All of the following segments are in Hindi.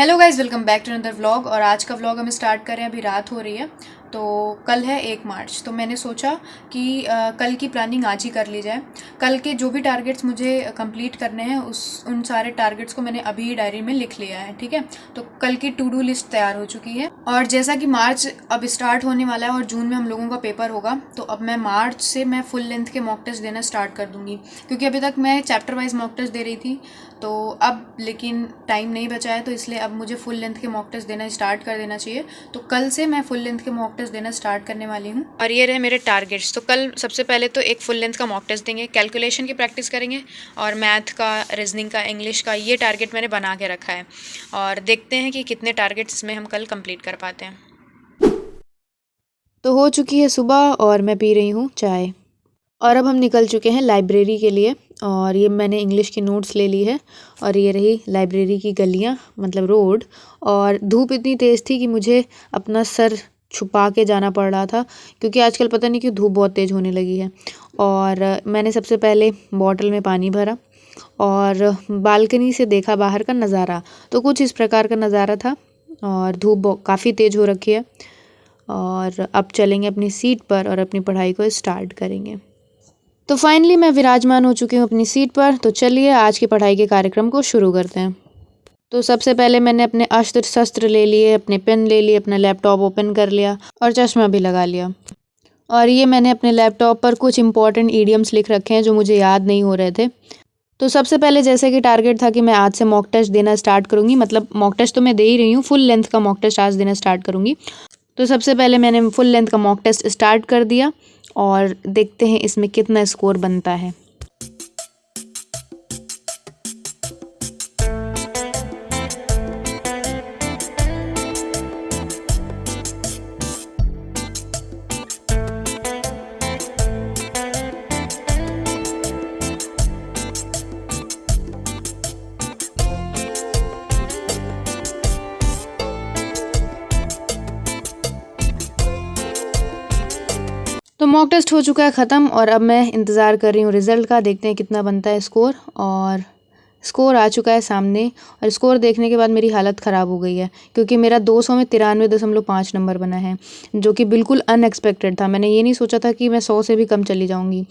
Hello guys, welcome back to another vlog. और आज का व्लॉग हम स्टार्ट कर रहे हैं। अभी रात हो रही है तो कल है 1 मार्च। तो मैंने सोचा कि कल की प्लानिंग आज ही कर ली जाए। कल के जो भी टारगेट्स मुझे कंप्लीट करने हैं उन सारे टारगेट्स को मैंने अभी डायरी में लिख लिया है। ठीक है, तो कल की टू डू लिस्ट तैयार हो चुकी है। और जैसा कि मार्च अब स्टार्ट होने वाला है और जून में हम लोगों का पेपर होगा, तो अब मैं मार्च से मैं फुल लेंथ के मॉक टेस्ट देना स्टार्ट कर दूँगी। क्योंकि अभी तक मैं चैप्टर वाइज मॉक टेस्ट दे रही थी, तो अब लेकिन टाइम नहीं बचा है, तो इसलिए अब मुझे फुल लेंथ के मॉक टेस्ट देना स्टार्ट कर देना चाहिए। तो कल से मैं फुल लेंथ के मॉक टेस्ट देना स्टार्ट करने वाली हूँ। और ये रहे मेरे टारगेट्स। तो कल सबसे पहले तो एक फुल लेंथ का मॉक टेस्ट देंगे, कैलकुलेशन की प्रैक्टिस करेंगे, और मैथ का, रीजनिंग का, इंग्लिश का, ये टारगेट मैंने बना के रखा है। और देखते हैं कि कितने टारगेट्स में हम कल कंप्लीट कर पाते हैं। तो हो चुकी है सुबह और मैं पी रही हूँ चाय। और अब हम निकल चुके हैं लाइब्रेरी के लिए। और ये मैंने इंग्लिश की नोट्स ले ली है। और ये रही लाइब्रेरी की गलियाँ, मतलब रोड। और धूप इतनी तेज़ थी कि मुझे अपना सर छुपा के जाना पड़ रहा था, क्योंकि आजकल पता नहीं क्यों धूप बहुत तेज़ होने लगी है। और मैंने सबसे पहले बॉटल में पानी भरा और बालकनी से देखा बाहर का नज़ारा। तो कुछ इस प्रकार का नज़ारा था। और धूप काफ़ी तेज़ हो रखी है। और अब चलेंगे अपनी सीट पर और अपनी पढ़ाई को स्टार्ट करेंगे। तो फाइनली मैं विराजमान हो चुकी हूँ अपनी सीट पर। तो चलिए आज की पढ़ाई के कार्यक्रम को शुरू करते हैं। तो सबसे पहले मैंने अपने अस्त्र शस्त्र ले लिए, अपने पेन ले लिए, अपना लैपटॉप ओपन कर लिया और चश्मा भी लगा लिया। और ये मैंने अपने लैपटॉप पर कुछ इंपॉर्टेंट ईडियम्स लिख रखे हैं जो मुझे याद नहीं हो रहे थे। तो सबसे पहले जैसे कि टारगेट था कि मैं आज से मॉक टेस्ट देना स्टार्ट करूँगी, मतलब मॉक टेस्ट तो मैं दे ही रही हूँ, फुल लेंथ का मॉक टेस्ट आज देना स्टार्ट करूँगी। तो सबसे पहले मैंने फुल लेंथ का मॉक टेस्ट स्टार्ट कर दिया और देखते हैं इसमें कितना स्कोर बनता है। तो मॉक टेस्ट हो चुका है ख़त्म और अब मैं इंतज़ार कर रही हूँ रिज़ल्ट का। देखते हैं कितना बनता है स्कोर। और स्कोर आ चुका है सामने। और स्कोर देखने के बाद मेरी हालत ख़राब हो गई है, क्योंकि मेरा 200 में 93.5 नंबर बना है, जो कि बिल्कुल अनएक्सपेक्टेड था। मैंने ये नहीं सोचा था कि मैं 100 से भी कम चली जाऊँगी।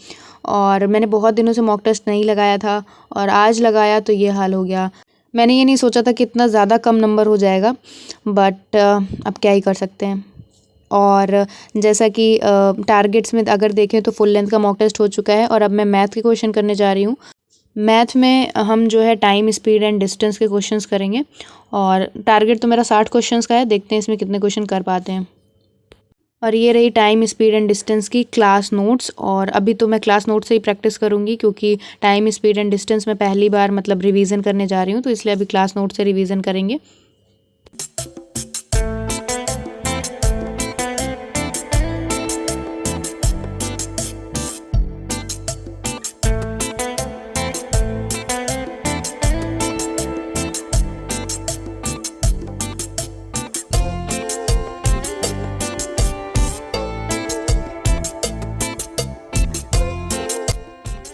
और मैंने बहुत दिनों से मॉक टेस्ट नहीं लगाया था और आज लगाया तो ये हाल हो गया। मैंने ये नहीं सोचा था कि इतना ज़्यादा कम नंबर हो जाएगा, बट अब क्या ही कर सकते हैं। और जैसा कि टारगेट्स में अगर देखें तो फुल लेंथ का मॉक टेस्ट हो चुका है और अब मैं मैथ के क्वेश्चन करने जा रही हूँ। मैथ में हम जो है टाइम, स्पीड एंड डिस्टेंस के क्वेश्चंस करेंगे। और टारगेट तो मेरा 60 क्वेश्चंस का है, देखते हैं इसमें कितने क्वेश्चन कर पाते हैं। और ये रही टाइम, स्पीड एंड डिस्टेंस की क्लास नोट्स। और अभी तो मैं क्लास नोट से ही प्रैक्टिस करूँगी, क्योंकि टाइम, स्पीड एंड डिस्टेंस में पहली बार मतलब रिवीजन करने जा रही हूँ, तो इसलिए अभी क्लास नोट से रिवीजन करेंगे।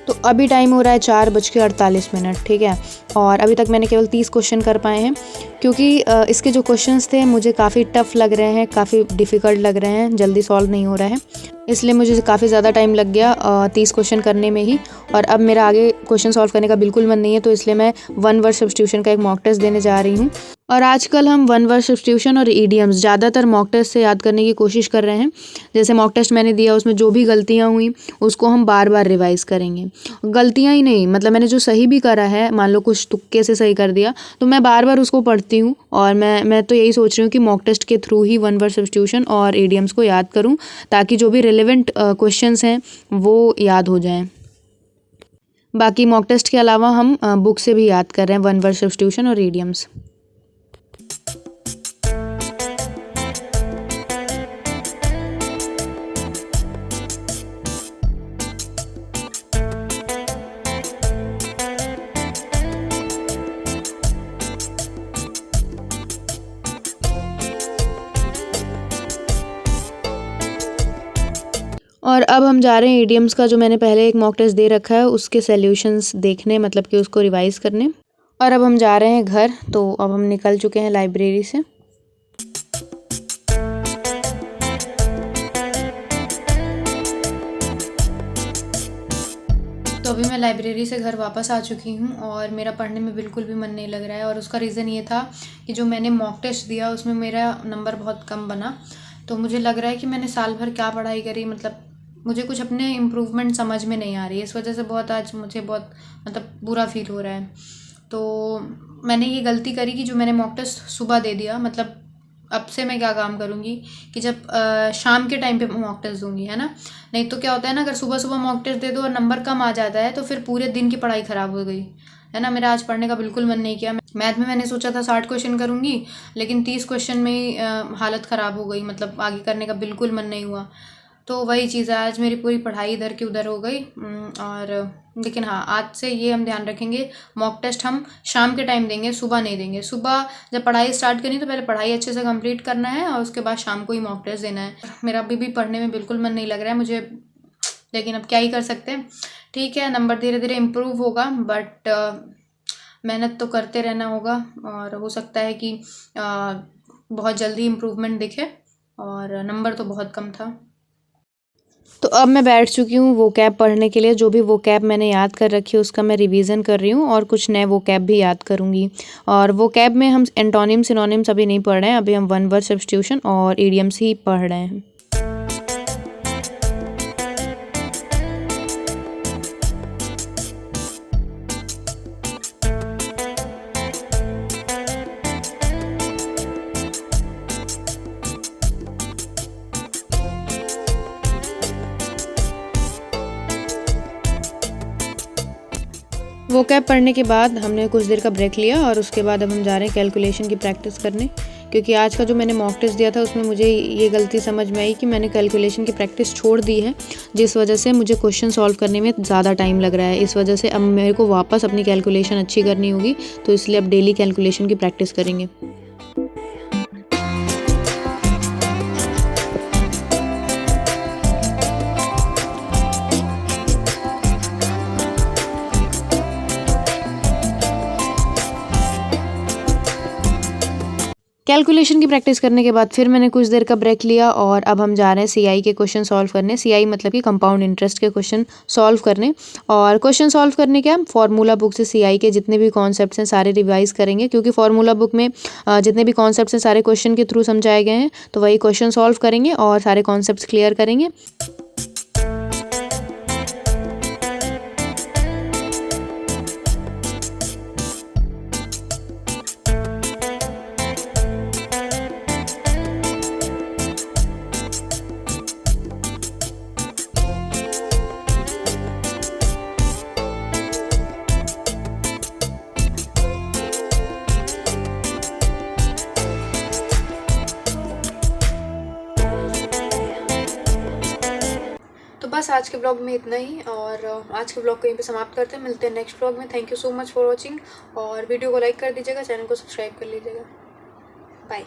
तो अभी टाइम हो रहा है 4:48। ठीक है, और अभी तक मैंने केवल 30 क्वेश्चन कर पाए हैं, क्योंकि इसके जो क्वेश्चंस थे मुझे काफ़ी टफ़ लग रहे हैं, काफ़ी डिफ़िकल्ट लग रहे हैं, जल्दी सॉल्व नहीं हो रहा है। इसलिए मुझे काफ़ी ज़्यादा टाइम लग गया 30 क्वेश्चन करने में ही। और अब मेरा आगे क्वेश्चन सॉल्व करने का बिल्कुल मन नहीं है, तो इसलिए मैं वन वर्ड सब्स्टिट्यूशन का एक मॉक टेस्ट देने जा रही हूँ। और आजकल हम वन वर्ड सब्स्टिट्यूशन और ईडियम्स ज़्यादातर मॉक टेस्ट से याद करने की कोशिश कर रहे हैं। जैसे मॉक टेस्ट मैंने दिया, उसमें जो भी गलतियाँ हुई उसको हम बार बार रिवाइज करेंगे। गलतियाँ ही नहीं, मतलब मैंने जो सही भी करा है, मान लो कुछ तुक्के से सही कर दिया, तो मैं बार बार उसको पढ़ती हूँ। और मैं तो यही सोच रही हूँ कि मॉक टेस्ट के थ्रू ही वन वर्ड सब्स्टिट्यूशन और ईडियम्स को याद करूँ, ताकि जो भी रिलेवेंट क्वेश्चंस हैं वो याद हो जाएं। बाकी मॉक टेस्ट के अलावा हम बुक से भी याद कर रहे हैं वन वर्ड सब्स्टिट्यूशन और ईडियम्स। और अब हम जा रहे हैं ईडियम्स का, जो मैंने पहले एक मॉक टेस्ट दे रखा है उसके सॉल्यूशंस देखने, मतलब कि उसको रिवाइज़ करने। और अब हम जा रहे हैं घर। तो अब हम निकल चुके हैं लाइब्रेरी से। तो अभी मैं लाइब्रेरी से घर वापस आ चुकी हूँ और मेरा पढ़ने में बिल्कुल भी मन नहीं लग रहा है। और उसका रीज़न ये था कि जो मैंने मॉक टेस्ट दिया उसमें मेरा नंबर बहुत कम बना। तो मुझे लग रहा है कि मैंने साल भर क्या पढ़ाई करी, मतलब मुझे कुछ अपने इम्प्रूवमेंट समझ में नहीं आ रही है। इस वजह से बहुत आज मुझे बहुत मतलब बुरा फील हो रहा है। तो मैंने ये गलती करी कि जो मैंने मॉक टेस्ट सुबह दे दिया, मतलब अब से मैं क्या काम करूँगी कि जब शाम के टाइम पे मॉक टेस्ट दूंगी, है ना। नहीं तो क्या होता है ना, अगर सुबह सुबह मॉक टेस्ट दे दो और नंबर कम आ जाता है तो फिर पूरे दिन की पढ़ाई ख़राब हो गई, है ना। मेरा आज पढ़ने का बिल्कुल मन नहीं किया। मैथ में मैंने सोचा था 60 क्वेश्चन करूँगी, लेकिन 30 क्वेश्चन में ही हालत ख़राब हो गई, मतलब आगे करने का बिल्कुल मन नहीं हुआ। तो वही चीज़ है, आज मेरी पूरी पढ़ाई इधर की उधर हो गई। और लेकिन हाँ, आज से ये हम ध्यान रखेंगे, मॉक टेस्ट हम शाम के टाइम देंगे, सुबह नहीं देंगे। सुबह जब पढ़ाई स्टार्ट करनी तो पहले पढ़ाई अच्छे से कंप्लीट करना है और उसके बाद शाम को ही मॉक टेस्ट देना है। मेरा अभी भी पढ़ने में बिल्कुल मन नहीं लग रहा है मुझे, लेकिन अब क्या ही कर सकते हैं। ठीक है, नंबर धीरे धीरे इम्प्रूव होगा, बट मेहनत तो करते रहना होगा और हो सकता है कि बहुत जल्दी इम्प्रूवमेंट दिखे। और नंबर तो बहुत कम था। तो अब मैं बैठ चुकी हूँ वो कैब पढ़ने के लिए। जो भी वो कैब मैंने याद कर रखी है उसका मैं रिवीजन कर रही हूँ और कुछ नए वो कैब भी याद करूँगी। और वो कैब में हम एंटोनिम सिनोनिम्स अभी नहीं पढ़ रहे हैं, अभी हम वन वर्ड सब्स्टिट्यूशन और इडियम्स ही पढ़ रहे हैं। वो कैब पढ़ने के बाद हमने कुछ देर का ब्रेक लिया और उसके बाद अब हम जा रहे हैं कैलकुलेशन की प्रैक्टिस करने। क्योंकि आज का जो मैंने मॉक टेस्ट दिया था उसमें मुझे ये गलती समझ में आई कि मैंने कैलकुलेशन की प्रैक्टिस छोड़ दी है, जिस वजह से मुझे क्वेश्चन सॉल्व करने में ज़्यादा टाइम लग रहा है। इस वजह से अब मेरे को वापस अपनी कैलकुलेशन अच्छी करनी होगी, तो इसलिए अब डेली कैलकुलेशन की प्रैक्टिस करेंगे। कैलकुलेशन की प्रैक्टिस करने के बाद फिर मैंने कुछ देर का ब्रेक लिया और अब हम जा रहे हैं सीआई के क्वेश्चन सॉल्व करने। सीआई मतलब कि कंपाउंड इंटरेस्ट के क्वेश्चन सॉल्व करने। और क्वेश्चन सॉल्व करने के हम फार्मूला बुक से सीआई के जितने भी कॉन्सेप्ट्स हैं सारे रिवाइज करेंगे, क्योंकि फार्मूला बुक में जितने भी कॉन्सेप्ट्स हैं सारे क्वेश्चन के थ्रू समझाए गए हैं। तो वही क्वेश्चन सॉल्व करेंगे और सारे कॉन्सेप्ट्स क्लियर करेंगे। तो बस आज के ब्लॉग में इतना ही, और आज के ब्लॉग को यहीं पे समाप्त करते हैं। मिलते हैं नेक्स्ट ब्लॉग में। Thank you so much for watching, और वीडियो को लाइक कर दीजिएगा, चैनल को सब्सक्राइब कर लीजिएगा। बाय।